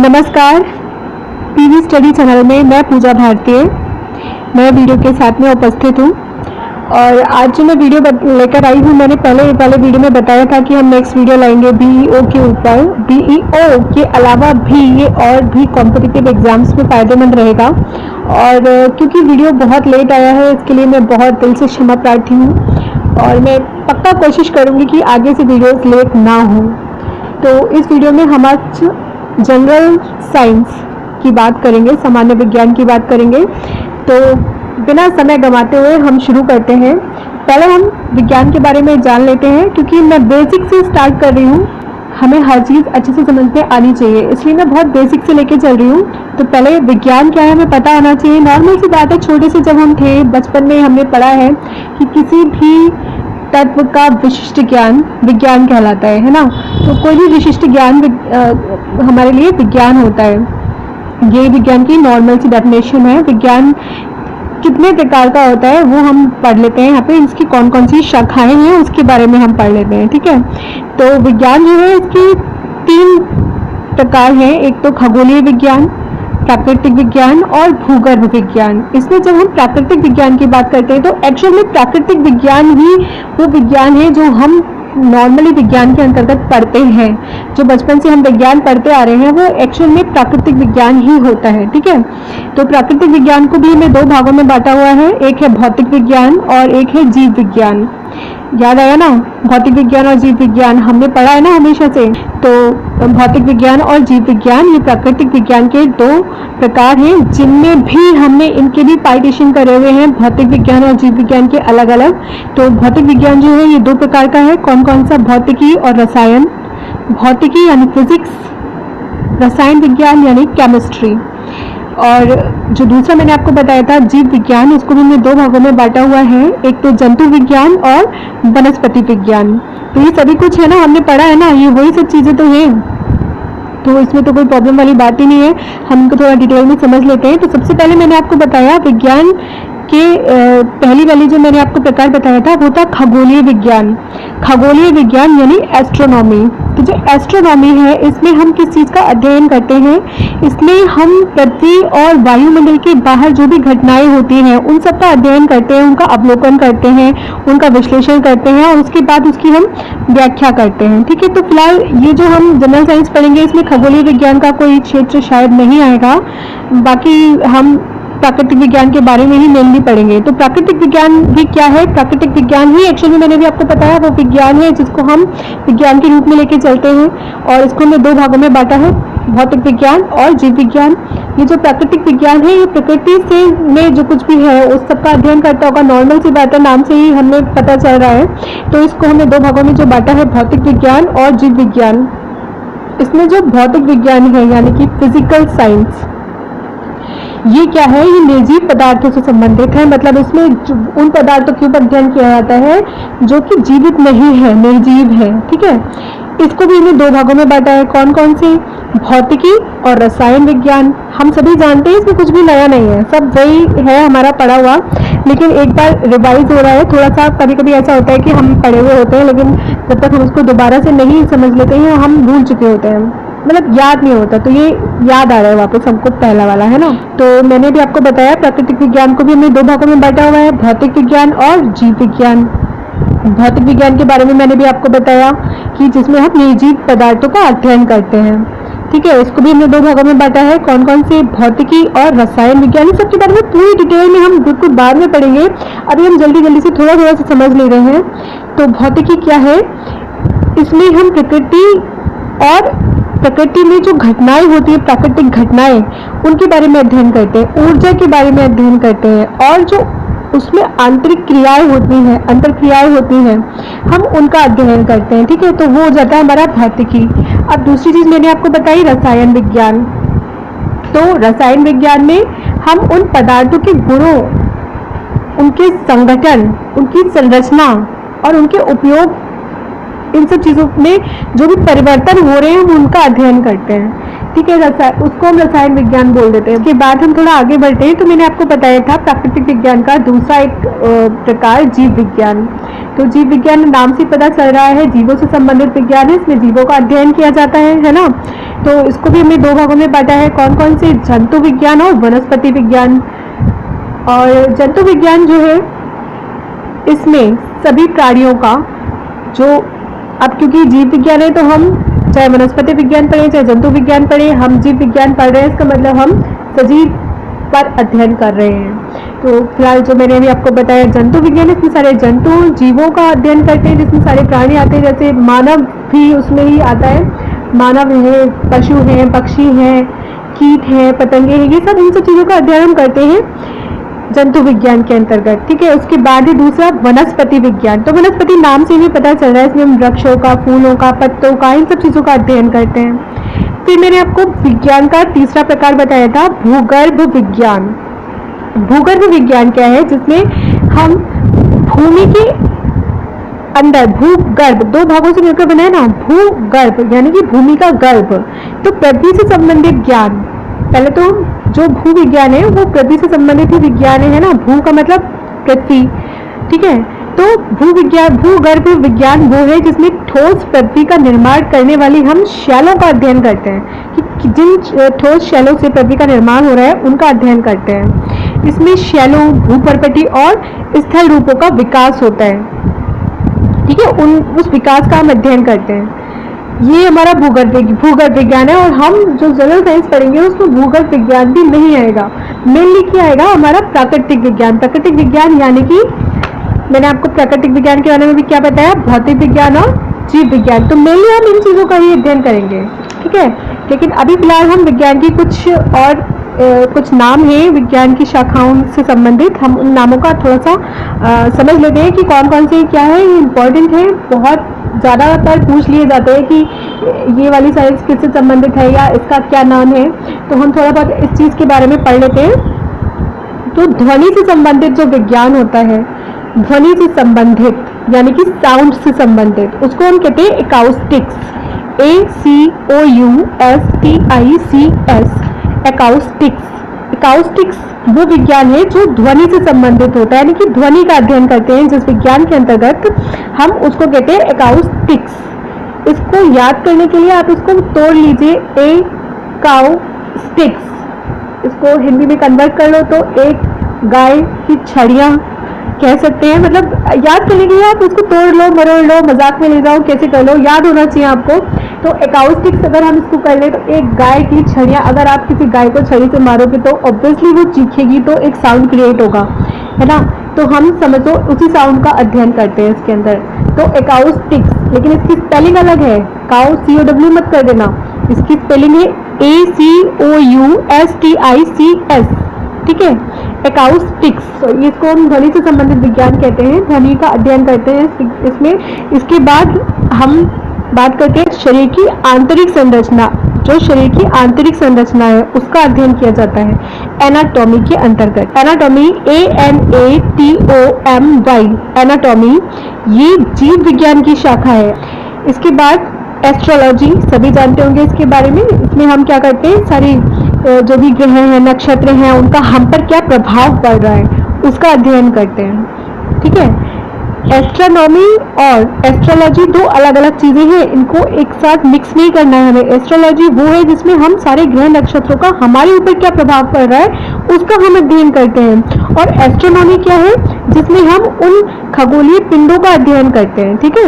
नमस्कार, PV study channel में मैं पूजा भारतीय नए वीडियो के साथ में उपस्थित हूँ। और आज जो मैं वीडियो लेकर आई हूँ, मैंने पहले वाले वीडियो में बताया था कि हम नेक्स्ट वीडियो लाएंगे बीईओ के ऊपर। बीईओ के अलावा भी ये और भी कॉम्पिटिटिव एग्जाम्स में फ़ायदेमंद रहेगा। और क्योंकि वीडियो बहुत लेट आया है, इसके लिए मैं बहुत दिल से क्षमा प्रार्थी हूँ और मैं पक्का कोशिश करूँगी कि आगे से वीडियोज़ लेट ना हो। तो इस वीडियो में हम आज जनरल साइंस की बात करेंगे, सामान्य विज्ञान की बात करेंगे। तो बिना समय गंवाते हुए हम शुरू करते हैं। पहले हम विज्ञान के बारे में जान लेते हैं, क्योंकि मैं बेसिक से स्टार्ट कर रही हूँ। हमें हर चीज़ अच्छे से समझ में आनी चाहिए, इसलिए मैं बहुत बेसिक से लेके चल रही हूँ। तो पहले विज्ञान क्या है हमें पता होना चाहिए। नॉर्मल सी बात है, छोटे से जब हम थे बचपन में हमने पढ़ा है कि किसी भी तत्व का विशिष्ट ज्ञान विज्ञान कहलाता है ना। तो कोई भी विशिष्ट ज्ञान हमारे लिए विज्ञान होता है। ये विज्ञान की नॉर्मल सी डेफिनेशन है। विज्ञान कितने प्रकार का होता है वो हम पढ़ लेते हैं। यहाँ पे इसकी कौन कौन सी शाखाएं हैं उसके बारे में हम पढ़ लेते हैं, ठीक है। तो विज्ञान जो है इसके 3 प्रकार हैं। एक तो खगोलीय विज्ञान, प्राकृतिक विज्ञान और भूगर्भ विज्ञान। इसमें जब हम प्राकृतिक विज्ञान की बात करते हैं तो एक्चुअल में प्राकृतिक विज्ञान ही वो विज्ञान है जो हम नॉर्मली विज्ञान के अंतर्गत पढ़ते हैं। जो बचपन से हम विज्ञान पढ़ते आ रहे हैं वो एक्चुअल में प्राकृतिक विज्ञान ही होता है, ठीक है। तो प्राकृतिक विज्ञान को भी हमें 2 भागों में बांटा हुआ है। एक है भौतिक विज्ञान और एक है जीव विज्ञान। याद आया ना, भौतिक विज्ञान और जीव विज्ञान हमने पढ़ा है ना हमेशा से। तो भौतिक विज्ञान और जीव विज्ञान ये प्राकृतिक विज्ञान के 2 प्रकार हैं, जिनमें भी हमने इनके भी पार्टीशन करे हुए हैं, भौतिक विज्ञान और जीव विज्ञान के अलग अलग। तो भौतिक विज्ञान जो है ये 2 प्रकार का है। कौन कौन सा? भौतिकी और रसायन। भौतिकी यानी फिजिक्स, रसायन विज्ञान यानी केमिस्ट्री। और जो दूसरा मैंने आपको बताया था जीव विज्ञान, इसको भी हमने 2 भागों में बांटा हुआ है। एक तो जंतु विज्ञान और वनस्पति विज्ञान। तो ये सभी कुछ है ना, हमने पढ़ा है ना, ये वही सब चीज़ें तो हैं। तो इसमें तो कोई प्रॉब्लम वाली बात ही नहीं है। हम इनको थोड़ा डिटेल में समझ लेते हैं। तो सबसे पहले मैंने आपको बताया विज्ञान के पहली वाली जो मैंने आपको प्रकार बताया था वो था खगोलीय विज्ञान। खगोलीय विज्ञान यानी एस्ट्रोनॉमी। तो जो एस्ट्रोनॉमी है इसमें हम किस चीज़ का अध्ययन करते हैं? इसमें हम पृथ्वी और वायुमंडल के बाहर जो भी घटनाएं होती हैं उन सब का अध्ययन करते हैं, उनका अवलोकन करते हैं, उनका विश्लेषण करते हैं और उसके बाद उसकी हम व्याख्या करते हैं, ठीक है। तो फिलहाल ये जो हम जनरल साइंस पढ़ेंगे इसमें खगोलीय विज्ञान का कोई क्षेत्र शायद नहीं आएगा। बाकी हम प्राकृतिक विज्ञान के बारे में ही मेनली पढ़ेंगे। तो प्राकृतिक विज्ञान भी क्या है? प्राकृतिक विज्ञान ही एक्चुअली में मैंने भी आपको बताया वो विज्ञान है जिसको हम विज्ञान के रूप में लेके चलते हैं। और इसको हमने 2 भागों में बांटा है, भौतिक विज्ञान और जीव विज्ञान। ये जो प्राकृतिक विज्ञान है ये प्रकृति से में जो कुछ भी है उस सब का अध्ययन करता होगा। नॉर्मल सी बात है, नाम से ही हमें पता चल रहा है। तो इसको हमने 2 भागों में जो बांटा है, भौतिक विज्ञान और जीव विज्ञान। इसमें जो भौतिक विज्ञान है यानी कि फिजिकल साइंस, ये क्या है? ये निर्जीव पदार्थों से संबंधित है। मतलब इसमें उन पदार्थों के ऊपर अध्ययन किया जाता है जो कि जीवित नहीं है, निर्जीव है, ठीक है। इसको भी हमने 2 भागों में बांटा है। कौन कौन से? भौतिकी और रसायन विज्ञान। हम सभी जानते हैं इसमें कुछ भी नया नहीं है, सब वही है हमारा पढ़ा हुआ, लेकिन एक बार रिवाइज हो रहा है थोड़ा सा। कभी कभी ऐसा होता है कि हम पढ़े हुए होते हैं लेकिन जब तक हम उसको दोबारा से नहीं समझ लेते हैं हम भूल चुके होते हैं, मतलब याद नहीं होता। तो ये याद आ रहा है वापस हमको, पहला वाला है ना। तो मैंने भी आपको बताया प्राकृतिक विज्ञान को भी हमने 2 भागों में बांटा हुआ है, भौतिक विज्ञान और जीव विज्ञान। भौतिक विज्ञान के बारे में मैंने भी आपको बताया कि जिसमें हम निर्जीव पदार्थों का अध्ययन करते हैं, ठीक है। इसको भी हमने 2 भागों में बांटा है। कौन कौन से? भौतिकी और रसायन विज्ञान। इस सबके बारे में पूरी डिटेल में हम बिल्कुल बाद में पढ़ेंगे, अभी हम जल्दी जल्दी से थोड़ा थोड़ा सा समझ ले रहे हैं। तो भौतिकी क्या है? इसमें हम प्रकृति में जो घटनाएं होती है, प्राकृतिक घटनाएं, उनके बारे में अध्ययन करते हैं, ऊर्जा के बारे में अध्ययन करते हैं और जो उसमें आंतरिक क्रियाएं होती हैं, अंतर क्रियाएं होती हैं, हम उनका अध्ययन करते हैं, ठीक है। तो वो हो जाता है हमारा भौतिकी। अब दूसरी चीज मैंने आपको बताई रसायन विज्ञान। तो रसायन विज्ञान में हम उन पदार्थों के गुणों, उनके संगठन, उनकी संरचना और उनके उपयोग, इन सब चीज़ों में जो भी परिवर्तन हो रहे हैं हम उनका अध्ययन करते हैं, ठीक है। उसको हम रसायन विज्ञान बोल देते हैं। उसके बाद हम थोड़ा आगे बढ़ते हैं। तो मैंने आपको बताया था प्राकृतिक विज्ञान का दूसरा एक प्रकार जीव विज्ञान। तो जीव विज्ञान नाम से पता चल रहा है जीवों से संबंधित विज्ञान है, इसमें जीवों का अध्ययन किया जाता है ना। तो इसको भी हमने दो भागों में बांटा है, कौन कौन से, जंतु विज्ञान और वनस्पति विज्ञान। और जंतु विज्ञान जो है इसमें सभी प्राणियों का जो, अब क्योंकि जीव विज्ञान है तो हम चाहे वनस्पति विज्ञान पढ़े चाहे जंतु विज्ञान पढ़े, हम जीव विज्ञान पढ़ रहे हैं, इसका मतलब हम सजीव पर अध्ययन कर रहे हैं। तो फिलहाल जो मैंने अभी आपको बताया जंतु विज्ञान, इसमें सारे जंतु जीवों का अध्ययन करते हैं, जिसमें सारे प्राणी आते हैं, जैसे मानव भी उसमें ही आता है, मानव है, पशु हैं, पक्षी हैं, कीट हैं, पतंगे हैं, ये सब इन सब चीज़ों का अध्ययन हम करते हैं जंतु विज्ञान के अंतर्गत। ठीक है, उसके बाद है दूसरा वनस्पति विज्ञान। तो वनस्पति नाम से ही पता चल रहा है, इसमें हम वृक्षों का, फूलों का, पत्तों का, इन सब चीज़ों का अध्ययन करते हैं। फिर मैंने आपको विज्ञान का तीसरा प्रकार बताया था, भूगर्भ विज्ञान। भूगर्भ विज्ञान क्या है, जिसमें हम भूमि के अंदर, भूगर्भ दो भागों से मिलकर बना है ना, भूगर्भ यानी कि भूमि का गर्भ, तो पृथ्वी से संबंधित ज्ञान। पहले तो जो भू विज्ञान है वो पृथ्वी से संबंधित ही विज्ञान है ना, भू का मतलब पृथ्वी, ठीक है। तो भूगर्भ विज्ञान वो है जिसमें ठोस पृथ्वी का निर्माण करने वाली हम शैलों का अध्ययन करते हैं, कि जिन ठोस शैलों से पृथ्वी का निर्माण हो रहा है उनका अध्ययन करते हैं। इसमें शैलों, भूपर्पटी और स्थल रूपों का विकास होता है, ठीक है, उस विकास का हम अध्ययन करते हैं। ये हमारा भूगर्भ विज्ञान है। और हम जो जनरल साइंस पढ़ेंगे उसमें भूगर्भ विज्ञान भी नहीं आएगा, मेनली क्या आएगा हमारा प्राकृतिक विज्ञान। प्राकृतिक विज्ञान यानी कि मैंने आपको प्राकृतिक विज्ञान के बारे में भी क्या बताया, भौतिक विज्ञान और जीव विज्ञान। तो मेनली हम इन चीज़ों का ही अध्ययन करेंगे, ठीक है। लेकिन अभी फिलहाल हम विज्ञान की कुछ नाम हैं विज्ञान की शाखाओं से संबंधित, हम उन नामों का थोड़ा सा समझ लेते हैं कि कौन कौन से क्या है, ये इम्पोर्टेंट है। बहुत ज़्यादातर पूछ लिए जाते हैं कि ये वाली साइंस किससे संबंधित है या इसका क्या नाम है, तो हम थोड़ा बहुत इस चीज़ के बारे में पढ़ लेते हैं। तो ध्वनि से संबंधित जो विज्ञान होता है, ध्वनि से संबंधित यानी कि साउंड से संबंधित, उसको हम कहते हैं एकाउस्टिक्स, ACOUSTICS, एकाउस्टिक्स। एकाउस्टिक्स वो विज्ञान है जो ध्वनि से संबंधित होता है, यानी कि ध्वनि का अध्ययन करते हैं जिस विज्ञान के अंतर्गत, हम उसको कहते हैं एकाउस्टिक्स। इसको याद करने के लिए आप इसको तोड़ लीजिए, एकाउस्टिक्स, इसको हिंदी में कन्वर्ट कर लो तो एक गाय की छड़ियाँ कह सकते हैं। मतलब याद करने के लिए आप उसको तोड़ लो, मरोड़ लो, मजाक में ले जाओ, कैसे कर लो, याद होना चाहिए आपको। तो एकाउस्टिक्स अगर हम इसको कर ले तो एक गाय की छड़ियाँ, अगर आप किसी गाय को छड़ी से मारोगे तो ऑब्वियसली वो चीखेगी, तो एक साउंड क्रिएट होगा, है ना। तो हम समझो उसी साउंड का अध्ययन करते हैं इसके अंदर, तो एकाउस्टिक्स। लेकिन इसकी स्पेलिंग अलग है, काउ COW मत कर देना, इसकी स्पेलिंग है ACOUSTICS, ठीक है, एकाउस्टिक्स। तो इसको हम ध्वनि से संबंधित विज्ञान कहते हैं, ध्वनि का अध्ययन करते हैं इसमें। इसके बाद हम बात करते हैं शरीर की आंतरिक संरचना। जो शरीर की आंतरिक संरचना है उसका अध्ययन किया जाता है एनाटॉमी के अंतर्गत। एनाटॉमी ANATOMY, एनाटॉमी, ये जीव विज्ञान की शाखा है। इसके बाद एस्ट्रोलॉजी, सभी जानते होंगे इसके बारे में। इसमें हम क्या करते हैं, सारी जो भी ग्रह हैं, नक्षत्र हैं, उनका हम पर क्या प्रभाव पड़ रहा है उसका अध्ययन करते हैं, ठीक है। एस्ट्रोनॉमी और एस्ट्रोलॉजी दो अलग अलग चीज़ें हैं, इनको एक साथ मिक्स नहीं करना है हमें। एस्ट्रोलॉजी वो है जिसमें हम सारे ग्रह नक्षत्रों का हमारे ऊपर क्या प्रभाव पड़ रहा है उसका हम अध्ययन करते हैं। और एस्ट्रोनॉमी क्या है, जिसमें हम उन खगोलीय पिंडों का अध्ययन करते हैं, ठीक है।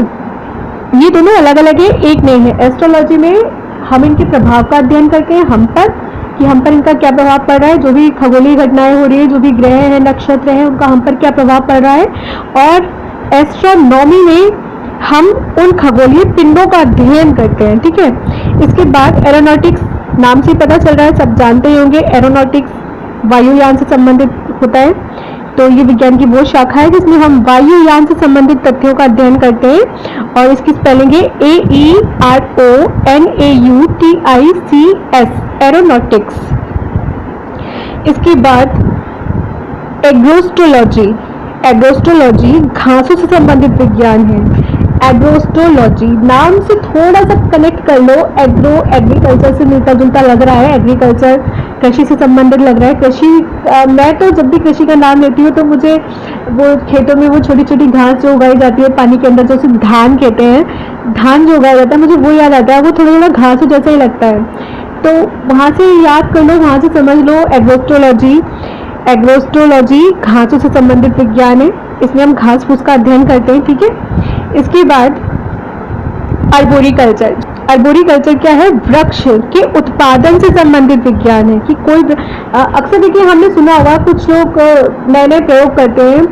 ये दोनों अलग अलग है, एक नहीं है। एस्ट्रोलॉजी में हम इनके प्रभाव का अध्ययन करते हैं हम पर, कि हम पर इनका क्या प्रभाव पड़ रहा है, जो भी खगोलीय घटनाएं हो रही है, जो भी ग्रह हैं, नक्षत्र हैं, उनका हम पर क्या प्रभाव पड़ रहा है। और एस्ट्रोनॉमी में हम उन खगोलीय पिंडों का अध्ययन करते हैं, ठीक है। इसके बाद एरोनॉटिक्स, नाम से पता चल रहा है, सब जानते ही होंगे, एरोनॉटिक्स वायुयान से संबंधित होता है। तो ये विज्ञान की वो शाखा है जिसमें हम वायुयान से संबंधित तथ्यों का अध्ययन करते हैं, और इसकी स्पेलिंग है AERONAUTICS, एरोनॉटिक्स। इसके बाद एग्रोस्ट्रोलॉजी, एग्रोस्ट्रोलॉजी घासों से संबंधित विज्ञान है। एग्रोस्ट्रोलॉजी नाम से थोड़ा सा कनेक्ट कर लो, एग्रो एग्रीकल्चर से मिलता जुलता लग रहा है, एग्रीकल्चर कृषि से संबंधित लग रहा है। कृषि मैं तो जब भी कृषि का नाम लेती हूँ तो मुझे वो खेतों में वो छोटी छोटी घास जो उगाई जाती है पानी के अंदर, जो उसे धान कहते हैं, धान जो उगाया जाता है, मुझे वो याद आता है। वो थोड़ा थोड़ा घास जैसा ही लगता है, तो वहाँ से याद कर लो, वहाँ से समझ लो। एग्रोस्ट्रोलॉजी, एग्रोस्ट्रोलॉजी घासों से संबंधित विज्ञान है, इसमें हम घास फूस का अध्ययन करते हैं, ठीक है। इसके बाद अर्बोरिकल्चर। अर्बोरिकल्चर क्या है? वृक्ष के उत्पादन से संबंधित विज्ञान है कि कोई अक्सर देखिए हमने सुना होगा कुछ लोग नए नए प्रयोग करते हैं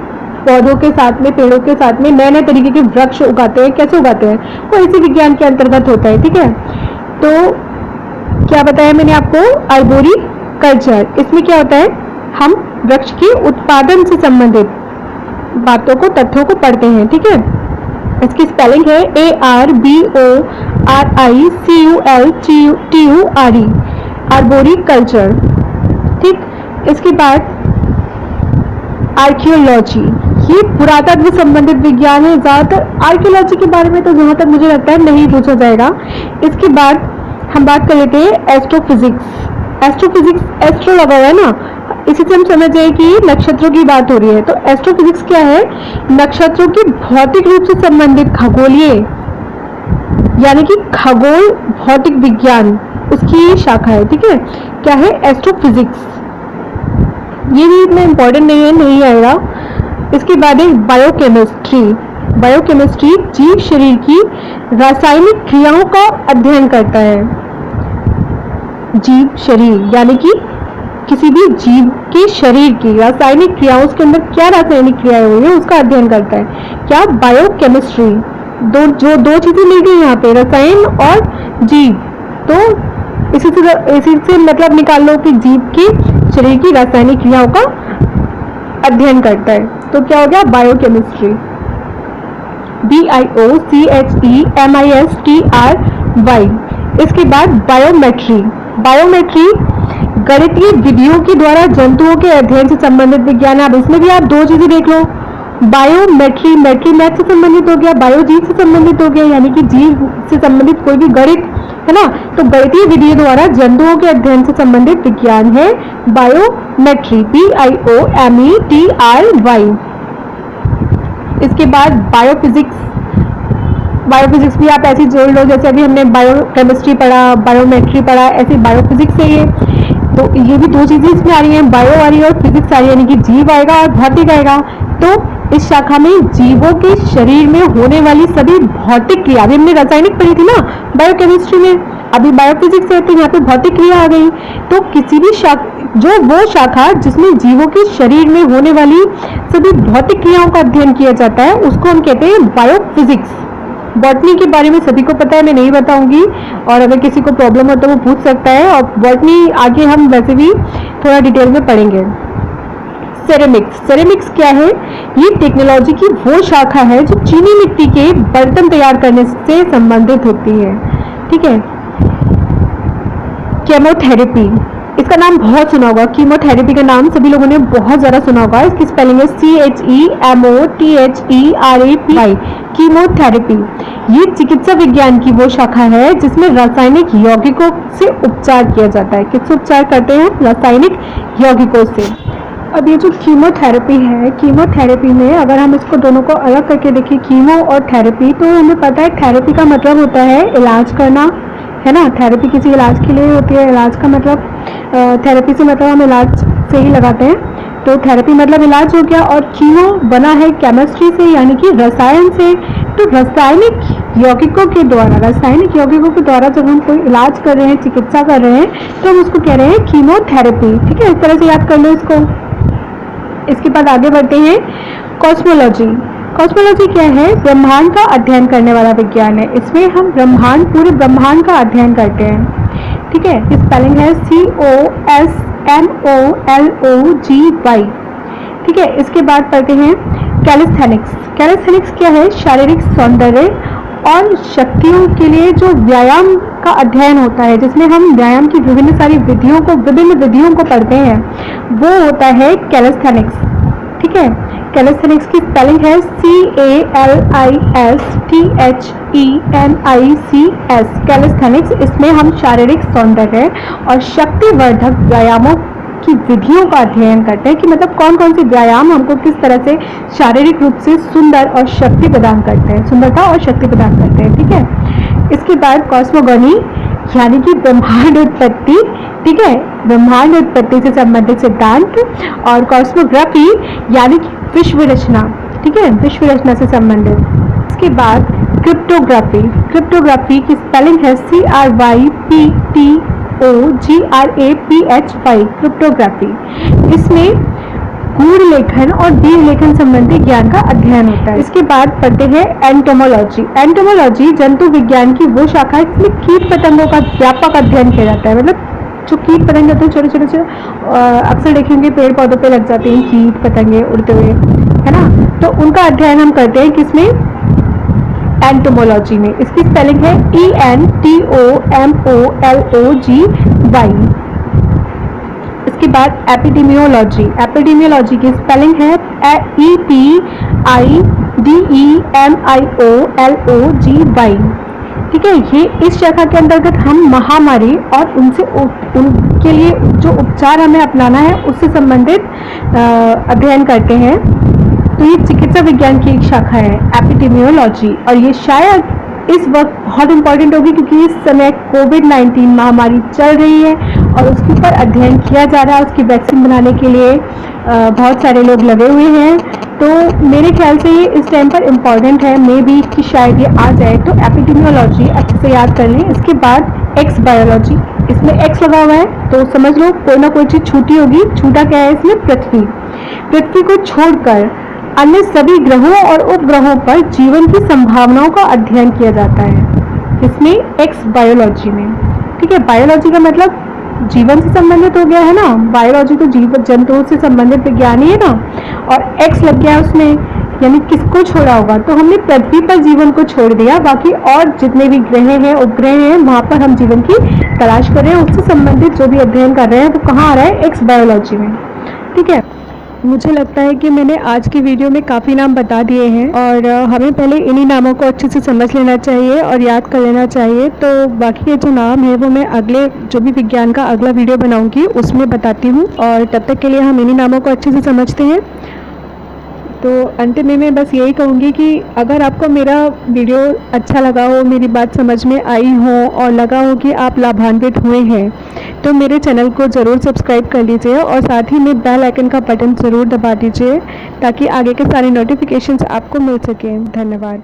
पौधों के साथ में, पेड़ों के साथ में नए नए तरीके के वृक्ष उगाते हैं। कैसे उगाते हैं? वो इसी विज्ञान के अंतर्गत होता है, ठीक है। तो क्या बताया मैंने आपको? अर्बोरिकल्चर। इसमें क्या होता है? हम वृक्ष के उत्पादन से संबंधित बातों को, तथ्यों को पढ़ते हैं, ठीक है। इसकी स्पेलिंग है ARBORICULTURE, आर्बोरिकल्चर, ठीक। इसके बाद आर्कियोलॉजी, ये पुरातत्व संबंधित विज्ञान है। ज्यादातर आर्कियोलॉजी के बारे में तो जहां तक मुझे लगता है नहीं पूछा जाएगा। इसके बाद हम बात कर लेते हैं एस्ट्रोफिजिक्स। एस्ट्रोफिजिक्स, एस्ट्रो लगा हुआ है ना, इसी से हम समझ जाए कि नक्षत्रों की बात हो रही है। तो एस्ट्रोफिजिक्स क्या है? नक्षत्रों की भौतिक रूप से संबंधित खगोलीय, यानी कि खगोल भौतिक विज्ञान, उसकी शाखा है, ठीक है। क्या है? एस्ट्रोफिजिक्स। ये भी इतना इंपॉर्टेंट नहीं है, नहीं आएगा। इसके बाद एक बायोकेमिस्ट्री। बायोकेमिस्ट्री जीव शरीर की रासायनिक क्रियाओं का अध्ययन करता है। जीव शरीर यानी कि किसी भी जीव के शरीर की रासायनिक क्रियाओं, उसके अंदर क्या रासायनिक क्रियाएं हुई है उसका अध्ययन करता है। क्या? बायोकेमिस्ट्री। दो चीजें मिल गई यहाँ पे, रसायन और जीव। तो इसी से मतलब निकाल लो कि जीव के शरीर की रासायनिक क्रियाओं का अध्ययन करता है। तो क्या हो गया? बायोकेमिस्ट्री। BIOCHEMISTRY। इसके बाद बायोमेट्री। बायोमेट्री गणितीय विधियों के द्वारा जंतुओं के अध्ययन से संबंधित विज्ञान है। अब इसमें भी आप दो चीजें देख लो, बायोमेट्री, मेट्री मैथ से संबंधित हो गया, बायो जीव से संबंधित हो गया, यानी कि जीव से संबंधित कोई भी गणित है ना। तो गणितीय विधियों द्वारा जंतुओं के अध्ययन से संबंधित विज्ञान है बायोमेट्री, BIOMETRY। इसके बाद बायोफिजिक्स। बायोफिजिक्स भी आप ऐसे जोड़ लो जैसे अभी हमने बायोकेमिस्ट्री पढ़ा, बायोमेट्री पढ़ा, ऐसे बायोफिजिक्स है ये। तो ये भी दो चीजें इसमें आ रही हैं, बायो आ रही है और फिजिक्स आ रही है, यानी कि जीव आएगा और भौतिक आएगा। तो इस शाखा में जीवों के शरीर में होने वाली सभी भौतिक क्रिया, अभी हमने रासायनिक पढ़ी थी ना बायोकेमिस्ट्री में, अभी बायोफिजिक्स है, तो यहाँ पे भौतिक क्रिया आ गई। तो किसी भी वो शाखा जिसमें जीवों के शरीर में होने वाली सभी भौतिक क्रियाओं का अध्ययन किया जाता है उसको हम कहते हैं बायोफिजिक्स। बॉटनी के बारे में सभी को पता है, मैं नहीं बताऊंगी, और अगर किसी को प्रॉब्लम हो तो वो पूछ सकता है। और बॉटनी आगे हम वैसे भी थोड़ा डिटेल में पढ़ेंगे। सेरेमिक्स। सेरेमिक्स क्या है? ये टेक्नोलॉजी की वो शाखा है जो चीनी मिट्टी के बर्तन तैयार करने से संबंधित होती है, ठीक है। केमोथेरेपी, इसका नाम बहुत सुना होगा, कीमोथेरेपी का नाम सभी लोगों ने बहुत ज़्यादा सुना होगा। इसकी स्पेलिंग है CHEMOTHERAPY, कीमोथेरेपी। ये चिकित्सा विज्ञान की वो शाखा है जिसमें रासायनिक यौगिकों से उपचार किया जाता है। किससे उपचार करते हैं? रासायनिक यौगिकों से। अब ये जो कीमोथेरेपी है, कीमोथेरेपी में अगर हम इसको दोनों को अलग करके देखें, कीमो और थेरेपी, तो हमें पता है थेरेपी का मतलब होता है इलाज करना, है ना। थेरेपी किसी इलाज के लिए होती है। इलाज का मतलब, थेरेपी से मतलब हम इलाज से ही लगाते हैं, तो थेरेपी मतलब इलाज हो गया। और कीमो बना है केमिस्ट्री से, यानी कि रसायन से। तो रासायनिक यौगिकों के द्वारा, रासायनिक यौगिकों के द्वारा जब हम कोई इलाज कर रहे हैं, चिकित्सा कर रहे हैं, तो हम उसको कह रहे हैं कीमोथेरेपी, ठीक है। इस तरह से याद कर लो इसको। इसके बाद आगे बढ़ते हैं कॉस्मोलॉजी। कॉस्मोलॉजी क्या है? ब्रह्मांड का अध्ययन करने वाला विज्ञान है। इसमें हम पूरे ब्रह्मांड का अध्ययन करते हैं, ठीक है। इस स्पेलिंग है COSMOLOGY, ठीक है। इसके बाद पढ़ते हैं कैलिस्थेनिक्स। कैलिस्थेनिक्स क्या है? शारीरिक सौंदर्य और शक्तियों के लिए जो व्यायाम का अध्ययन होता है, जिसमें हम व्यायाम की विभिन्न विधियों को पढ़ते हैं, वो होता है कैलिस्थेनिक्स, ठीक है। कैलिस्थेनिक्स की स्पेलिंग है CALISTHENICS, कैलिस्थेनिक्स। इसमें हम शारीरिक सौंदर्य और शक्तिवर्धक व्यायामों की विधियों का अध्ययन करते हैं कि मतलब कौन कौन से व्यायाम हमको किस तरह से शारीरिक रूप से सुंदर और शक्ति प्रदान करते हैं, सुंदरता और शक्ति प्रदान करते हैं। ठीक है, इसके बाद कॉस्मोगोनी यानी कि ब्रह्मांड उत्पत्ति। ठीक है, ब्रह्मांड उत्पत्ति से संबंधित सिद्धांत। और कॉस्मोग्राफी यानी कि विश्व रचना। ठीक है, विश्व रचना से संबंधित। इसके बाद क्रिप्टोग्राफी। क्रिप्टोग्राफी की स्पेलिंग है CRYPTOGRAPHY, क्रिप्टोग्राफी। इसमें गूढ़ लेखन और दीर्घ लेखन संबंधी ज्ञान का अध्ययन होता है। इसके बाद पढ़ते हैं एंटोमोलॉजी। एंटोमोलॉजी जंतु विज्ञान की वो शाखा है जिसमें कीट पतंगों का व्यापक अध्ययन किया जाता है। मतलब जो कीट पतंगे होते हैं छोटे छोटे से, अक्सर देखेंगे पेड़ पौधों पे लग जाते हैं कीट पतंगे उड़ते हुए, है ना, तो उनका अध्ययन हम करते हैं किसमें, एंटोमोलॉजी में। इसकी स्पेलिंग है ENTOMOLOGY। इसके बाद एपिडेमियोलॉजी। एपिडेमियोलॉजी की स्पेलिंग है EPIDEMIOLOGY। ठीक है, ये इस शाखा के अंतर्गत हम महामारी और उनके लिए जो उपचार हमें अपनाना है उससे संबंधित अध्ययन करते हैं। तो ये चिकित्सा विज्ञान की एक शाखा है एपिडेमियोलॉजी, और ये शायद इस वक्त बहुत इंपॉर्टेंट होगी क्योंकि इस समय कोविड-19 महामारी चल रही है और उसके ऊपर अध्ययन किया जा रहा है। उसकी वैक्सीन बनाने के लिए बहुत सारे लोग लगे हुए हैं। तो मेरे ख्याल से ये इस टाइम पर इम्पॉर्टेंट है, मे बी कि शायद ये आ जाए। तो एपिडेमियोलॉजी अच्छे से याद कर लें। इसके बाद एक्स बायोलॉजी। इसमें एक्स लगा हुआ है तो समझ लो कोई ना कोई चीज़ छूटी होगी। छूटा क्या है इसमें, पृथ्वी। पृथ्वी को छोड़कर अन्य सभी ग्रहों और उपग्रहों पर जीवन की संभावनाओं का अध्ययन किया जाता है, इसमें एक्स बायोलॉजी में। ठीक है, बायोलॉजी का मतलब जीवन से संबंधित हो गया है ना, बायोलॉजी तो जीव जंतुओं से संबंधित विज्ञान ही है ना, और एक्स लग गया उसमें, यानी किसको छोड़ा होगा, तो हमने पृथ्वी पर जीवन को छोड़ दिया, बाकी और जितने भी ग्रह हैं उपग्रह हैं वहाँ पर हम जीवन की तलाश कर रहे हैं। उससे संबंधित जो भी अध्ययन कर रहे हैं वो कहाँ आ रहा है, एक्स बायोलॉजी में। ठीक है, मुझे लगता है कि मैंने आज की वीडियो में काफ़ी नाम बता दिए हैं और हमें पहले इन्हीं नामों को अच्छे से समझ लेना चाहिए और याद कर लेना चाहिए। तो बाकी के जो नाम है वो मैं अगले जो भी विज्ञान का अगला वीडियो बनाऊंगी उसमें बताती हूँ, और तब तक के लिए हम इन्हीं नामों को अच्छे से समझते हैं। तो अंत में मैं बस यही कहूँगी कि अगर आपको मेरा वीडियो अच्छा लगा हो, मेरी बात समझ में आई हो और लगा हो कि आप लाभान्वित हुए हैं, तो मेरे चैनल को ज़रूर सब्सक्राइब कर लीजिए और साथ ही में बेल आइकन का बटन ज़रूर दबा दीजिए ताकि आगे के सारे नोटिफिकेशंस आपको मिल सकें। धन्यवाद।